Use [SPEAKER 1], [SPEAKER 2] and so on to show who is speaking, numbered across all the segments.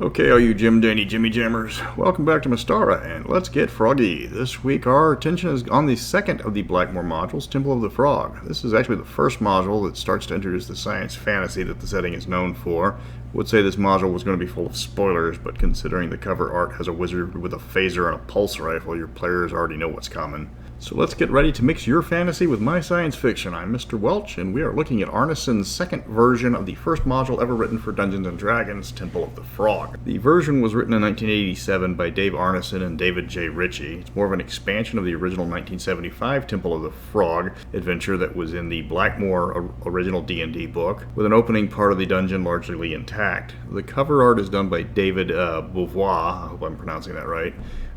[SPEAKER 1] Okay, all you Jim Dandy Jimmy Jammers, welcome back to Mystara, and let's get froggy. This week our attention is on the second of the Blackmoor modules, Temple of the Frog. This is actually the first module that starts to introduce the science fantasy that the setting is known for. I would say this module was going to be full of spoilers, but considering the cover art has a wizard with a phaser and a pulse rifle, your players already know what's coming. So let's get ready to mix your fantasy with my science fiction. I'm Mr. Welch, and we are looking at Arneson's second version of the first module ever written for Dungeons & Dragons, Temple of the Frog. The version was written in 1987 by Dave Arneson and David J. Ritchie. It's more of an expansion of the original 1975 Temple of the Frog adventure that was in the Blackmoor original D&D book, with an opening part of the dungeon largely intact. The cover art is done by David Beauvoir, I hope I'm pronouncing that right,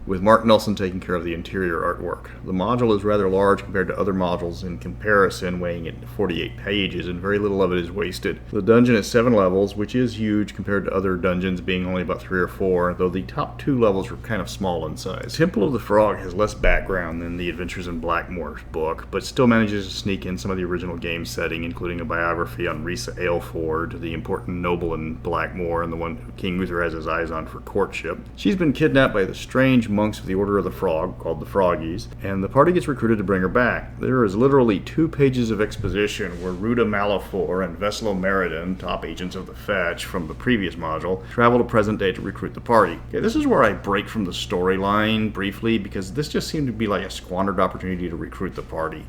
[SPEAKER 1] with Mark Nelson taking care of the interior artwork. The module is rather large compared to other modules in comparison, weighing at 48 pages, and very little of it is wasted. The dungeon is 7 levels, which is huge compared to other dungeons being only about 3 or 4, though the top 2 levels are kind of small in size. Temple of the Frog has less background than the Adventures in Blackmoor's book, but still manages to sneak in some of the original game setting, including a biography on Risa Aylford, the important noble in Blackmoor and the one King Uther has his eyes on for courtship. She's been kidnapped by the strange monks of the Order of the Frog, called the Froggies, and the party gets recruited to bring her back. There is literally 2 pages of exposition where Ruda Malafor and Veslo Meriden, top agents of the Fetch from the previous module, travel to present day to recruit the party. Okay, this is where I break from the storyline briefly, because this just seemed to be like a squandered opportunity to recruit the party.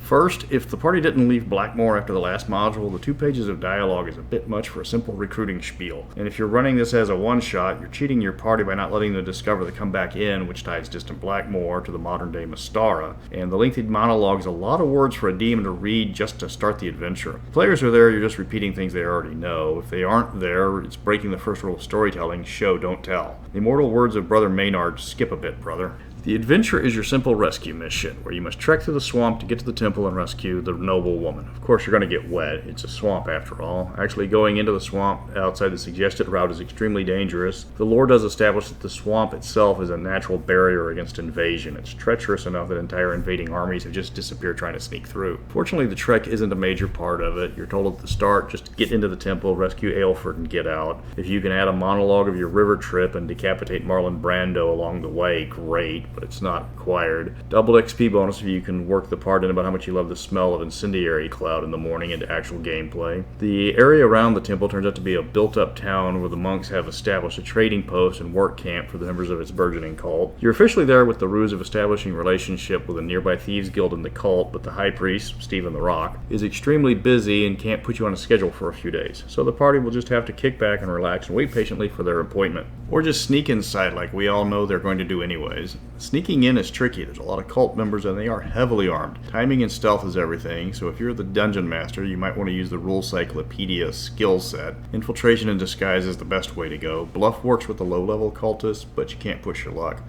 [SPEAKER 1] First, if the party didn't leave Blackmoor after the last module, the 2 pages of dialogue is a bit much for a simple recruiting spiel. And if you're running this as a one-shot, you're cheating your party by not letting them discover the come back in, which ties distant Blackmoor to the modern-day Mystara. And the lengthy monologue is a lot of words for a DM to read just to start the adventure. If players are there, you're just repeating things they already know. If they aren't there, it's breaking the first rule of storytelling, show, don't tell. The immortal words of Brother Maynard, skip a bit, brother. The adventure is your simple rescue mission, where you must trek through the swamp to get to the temple and rescue the noble woman. Of course, you're going to get wet. It's a swamp after all. Actually, going into the swamp outside the suggested route is extremely dangerous. The lore does establish that the swamp itself is a natural barrier against invasion. It's treacherous enough that entire invading armies have just disappeared trying to sneak through. Fortunately, the trek isn't a major part of it. You're told at the start, just get into the temple, rescue Aylford, and get out. If you can add a monologue of your river trip and decapitate Marlon Brando along the way, great. But it's not required. Double XP bonus if you can work the part in about how much you love the smell of incendiary cloud in the morning into actual gameplay. The area around the temple turns out to be a built-up town where the monks have established a trading post and work camp for the members of its burgeoning cult. You're officially there with the ruse of establishing a relationship with a nearby thieves guild in the cult, but the high priest, Stephen the Rock, is extremely busy and can't put you on a schedule for a few days. So the party will just have to kick back and relax and wait patiently for their appointment. Or just sneak inside like we all know they're going to do anyways. Sneaking in is tricky. There's a lot of cult members and they are heavily armed. Timing and stealth is everything, so if you're the dungeon master, you might want to use the rule cyclopedia skill set. Infiltration and disguise is the best way to go. Bluff works with the low-level cultists, but you can't push your luck.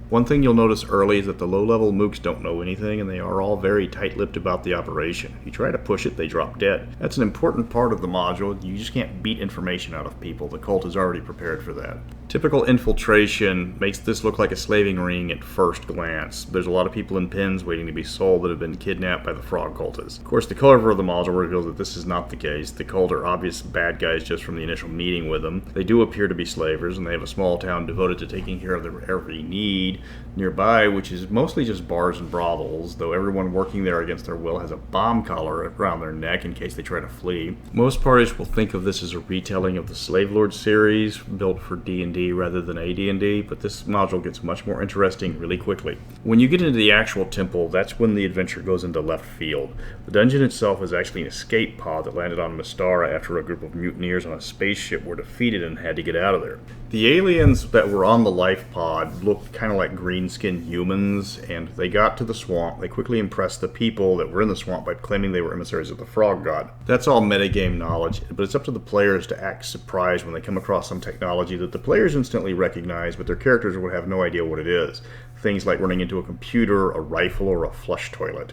[SPEAKER 1] One thing you'll notice early is that the low-level mooks don't know anything, and they are all very tight-lipped about the operation. If you try to push it, they drop dead. That's an important part of the module. You just can't beat information out of people. The cult is already prepared for that. Typical infiltration makes this look like a slaving ring at first glance. There's a lot of people in pens waiting to be sold that have been kidnapped by the frog cultists. Of course, the cover of the module reveals that this is not the case. The cult are obvious bad guys just from the initial meeting with them. They do appear to be slavers, and they have a small town devoted to taking care of their every need nearby, which is mostly just bars and brothels, though everyone working there against their will has a bomb collar around their neck in case they try to flee. Most parties will think of this as a retelling of the Slave Lord series, built for D&D rather than AD&D, but this module gets much more interesting really quickly. When you get into the actual temple, that's when the adventure goes into left field. The dungeon itself is actually an escape pod that landed on Mystara after a group of mutineers on a spaceship were defeated and had to get out of there. The aliens that were on the life pod looked kind of like green-skinned humans, and they got to the swamp. They quickly impressed the people that were in the swamp by claiming they were emissaries of the frog god. That's all metagame knowledge, but it's up to the players to act surprised when they come across some technology that the players instantly recognize, but their characters would have no idea what it is. Things like running into a computer, a rifle, or a flush toilet.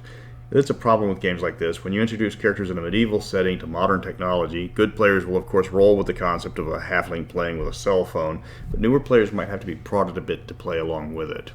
[SPEAKER 1] It's a problem with games like this. When you introduce characters in a medieval setting to modern technology, good players will of course roll with the concept of a halfling playing with a cell phone, but newer players might have to be prodded a bit to play along with it.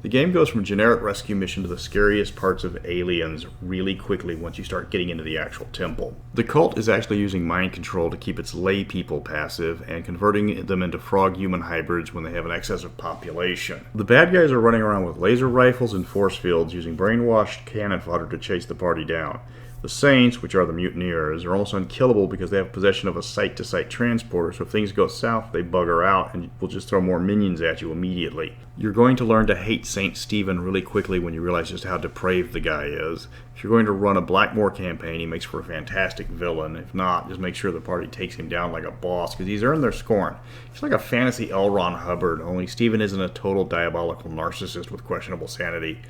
[SPEAKER 1] The game goes from generic rescue mission to the scariest parts of aliens really quickly once you start getting into the actual temple. The cult is actually using mind control to keep its lay people passive and converting them into frog-human hybrids when they have an excessive population. The bad guys are running around with laser rifles and force fields using brainwashed cannon fodder to chase the party down. The Saints, which are the mutineers, are almost unkillable because they have possession of a site-to-site transporter, so if things go south, they bugger out and will just throw more minions at you immediately. You're going to learn to hate Saint Stephen really quickly when you realize just how depraved the guy is. If you're going to run a Blackmoor campaign, he makes for a fantastic villain. If not, just make sure the party takes him down like a boss, because he's earned their scorn. He's like a fantasy L. Ron Hubbard, only Stephen isn't a total diabolical narcissist with questionable sanity.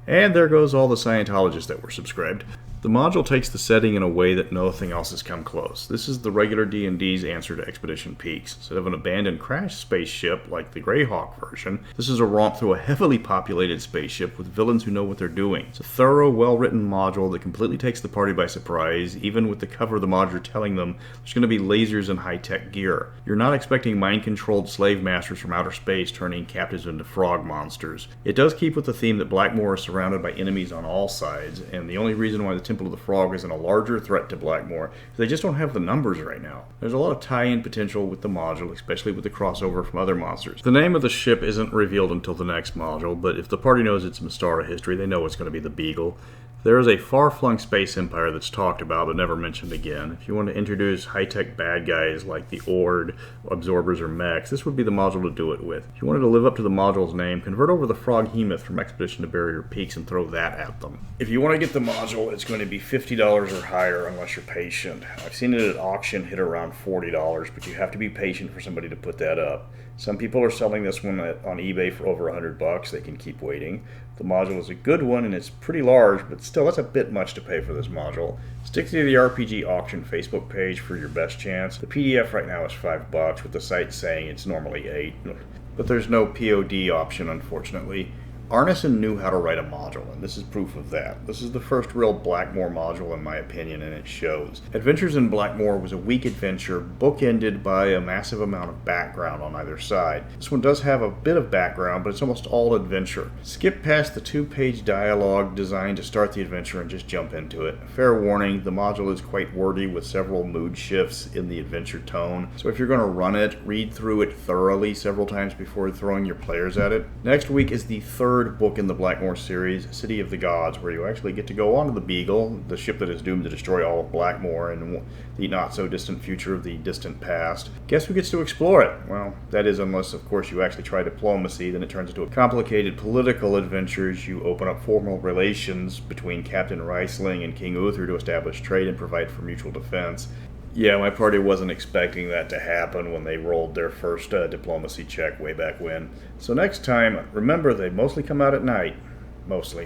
[SPEAKER 1] And there goes all the Scientologists that were subscribed. The module takes the setting in a way that nothing else has come close. This is the regular D&D's answer to Expedition Peaks. Instead of an abandoned crash spaceship like the Greyhawk version, this is a romp through a heavily populated spaceship with villains who know what they're doing. It's a thorough, well-written module that completely takes the party by surprise, even with the cover of the module telling them there's going to be lasers and high-tech gear. You're not expecting mind-controlled slave masters from outer space turning captives into frog monsters. It does keep with the theme that Blackmoor is surrounded by enemies on all sides, and the only reason why the Temple of the Frog isn't a larger threat to Blackmoor is they just don't have the numbers right now. There's a lot of tie-in potential with the module, especially with the crossover from other monsters. The name of the ship isn't revealed until the next module, but if the party knows it's Mystara history, they know it's going to be the Beagle. There is a far-flung space empire that's talked about but never mentioned again. If you want to introduce high-tech bad guys like the Ord, Absorbers, or Mechs, this would be the module to do it with. If you wanted to live up to the module's name, convert over the Frog-Hemoth from Expedition to Barrier Peaks and throw that at them. If you want to get the module, it's going to be $50 or higher unless you're patient. I've seen it at auction hit around $40, but you have to be patient for somebody to put that up. Some people are selling this one on eBay for over $100. They can keep waiting. The module is a good one and it's pretty large, but still that's a bit much to pay for this module. Stick to the RPG auction Facebook page for your best chance. The PDF right now is $5, with the site saying it's normally $8, but there's no POD option, unfortunately. Arneson knew how to write a module, and this is proof of that. This is the first real Blackmoor module in my opinion, and it shows. Adventures in Blackmoor was a weak adventure, bookended by a massive amount of background on either side. This one does have a bit of background, but it's almost all adventure. Skip past the 2-page dialogue designed to start the adventure and just jump into it. Fair warning, the module is quite wordy with several mood shifts in the adventure tone, so if you're going to run it, read through it thoroughly several times before throwing your players at it. Next week is the third book in the Blackmoor series, City of the Gods, where you actually get to go onto the Beagle, the ship that is doomed to destroy all of Blackmoor and the not-so-distant future of the distant past. Guess who gets to explore it? Well, that is unless, of course, you actually try diplomacy, then it turns into a complicated political adventure as you open up formal relations between Captain Riesling and King Uther to establish trade and provide for mutual defense. Yeah, my party wasn't expecting that to happen when they rolled their first diplomacy check way back when. So next time, remember they mostly come out at night. Mostly.